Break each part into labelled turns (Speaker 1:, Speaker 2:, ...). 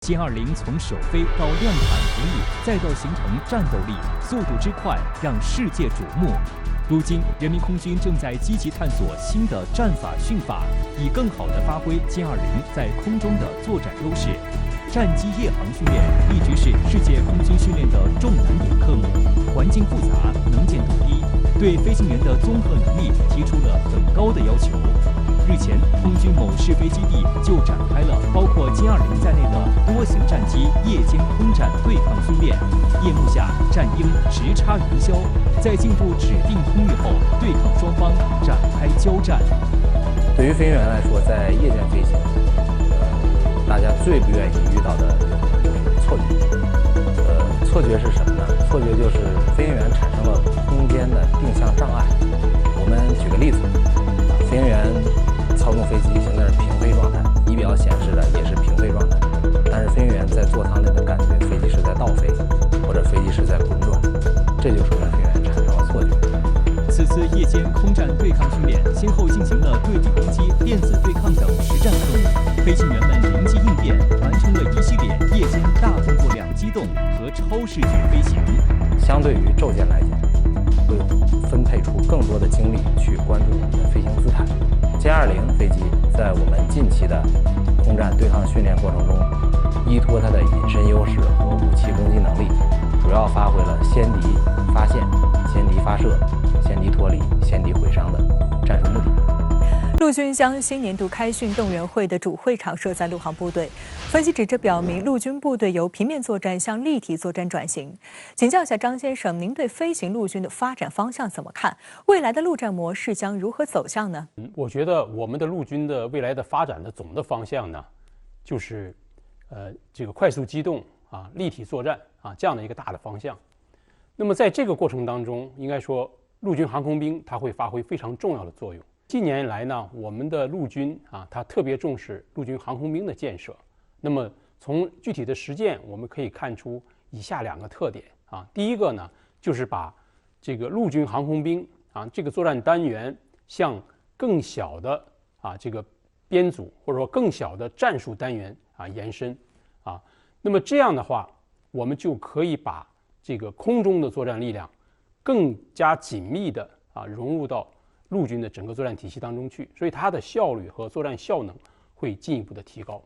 Speaker 1: 歼20从首飞到量产服役，再到形成战斗力，速度之快让世界瞩目。如今，人民空军正在积极探索新的战法训法，以更好地发挥歼20在空中的作战优势。战机夜航训练一直是世界空军训练的重难点科目，环境复杂，能见度低，对飞行员的综合能力提出了很高的要求。日前，空军某试飞基地就展开了包括歼20在内的多型战机夜间空战对抗训练。夜幕下，战鹰直插云霄，在进入指定空域后，对抗双方展开交战。
Speaker 2: 对于飞行员来说，在夜间飞行，大家最不愿意遇到的就是错觉。错觉是什么呢？错觉就是飞行员产生了空间的定向障碍。我们举个例子，飞行员操纵飞机现在是平飞状态，仪表显示的也是平飞状态，但是飞行员在座舱内的感觉飞机是在倒飞，或者飞机是在滚转，这就说明飞行员产生了错觉。
Speaker 1: 此次夜间空战对抗训练先后进行了对地攻击、电子对抗等实战科目，飞行员们灵机应变，完成了一系列夜间大动作两机动和超视觉飞行。
Speaker 2: 相对于昼间来讲，会分配出更多的精力去关注我们的飞行姿态。歼20飞机在我们近期的空战对抗训练过程中，依托它的隐身优势和武器攻击能力，主要发挥了先敌发现、先敌发射、先敌脱离、先敌毁伤的战术目的。
Speaker 3: 陆军将新年度开训动员会的主会场设在陆航部队，分析指这表明陆军部队由平面作战向立体作战转型。请教一下张先生，您对飞行陆军的发展方向怎么看？未来的陆战模式将如何走向呢？
Speaker 4: 我觉得我们的陆军的未来的发展的总的方向呢，就是这个快速机动啊、立体作战啊这样的一个大的方向。那么在这个过程当中，应该说陆军航空兵它会发挥非常重要的作用。近年来呢，我们的陆军啊，它特别重视陆军航空兵的建设。那么从具体的实践，我们可以看出以下两个特点啊。第一个呢，就是把这个陆军航空兵啊这个作战单元向更小的这个编组或者说更小的战术单元延伸啊。那么这样的话，我们就可以把这个空中的作战力量更加紧密的融入到陆军的整个作战体系当中去，所以它的效率和作战效能会进一步的提高。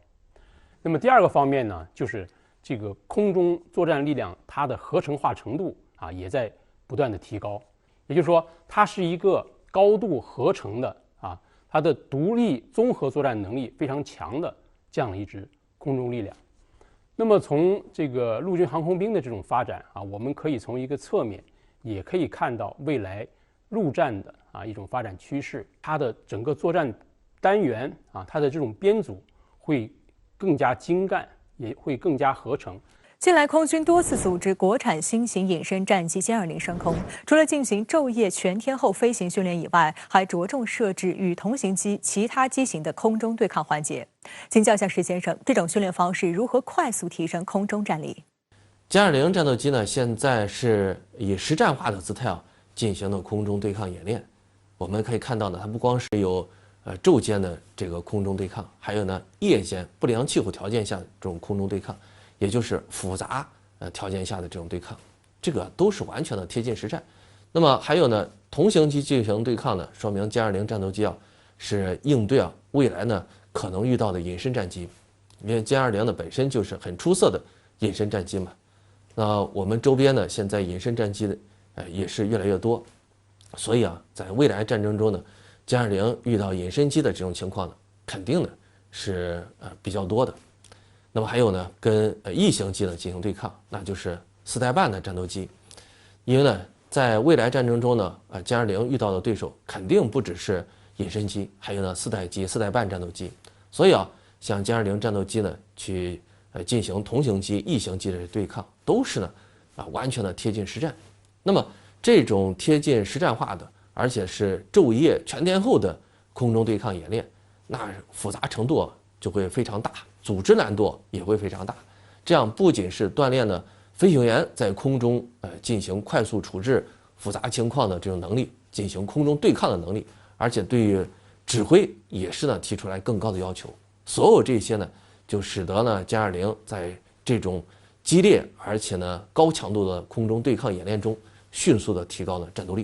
Speaker 4: 那么第二个方面呢，就是这个空中作战力量它的合成化程度也在不断的提高，也就是说它是一个高度合成的它的独立综合作战能力非常强的这样的一支空中力量。那么从这个陆军航空兵的这种发展我们可以从一个侧面也可以看到未来陆战的一种发展趋势，它的整个作战单元它的这种编组会更加精干，也会更加合成。
Speaker 3: 近来，空军多次组织国产新型隐身战机歼20升空，除了进行昼夜全天候飞行训练以外，还着重设置与同型机其他机型的空中对抗环节。请教一下石先生，这种训练方式如何快速提升空中战力？
Speaker 5: 歼20战斗机呢，现在是以实战化的姿态进行的空中对抗演练。我们可以看到呢，它不光是有昼间的这个空中对抗，还有呢夜间不良气候条件下的这种空中对抗，也就是复杂条件下的这种对抗，这个都是完全的贴近实战。那么还有呢，同型机进行对抗呢，说明歼20战斗机是应对未来呢可能遇到的隐身战机，因为歼20呢本身就是很出色的隐身战机嘛。那我们周边呢现在隐身战机的也是越来越多，所以在未来战争中呢，歼20遇到隐身机的这种情况呢，肯定呢是比较多的。那么还有呢，跟异型机呢进行对抗，那就是4代半的战斗机。因为呢，在未来战争中呢，歼20遇到的对手肯定不只是隐身机，还有呢4代机、4代半战斗机。所以像歼20战斗机呢，去进行同型机、异型机的对抗，都是呢完全的贴近实战。那么这种贴近实战化的，而且是昼夜全天候的空中对抗演练，那复杂程度就会非常大，组织难度也会非常大。这样不仅是锻炼了飞行员在空中进行快速处置复杂情况的这种能力，进行空中对抗的能力，而且对于指挥也是呢提出来更高的要求。所有这些呢，就使得呢歼20在这种激烈而且呢高强度的空中对抗演练中，迅速的提高了战斗力。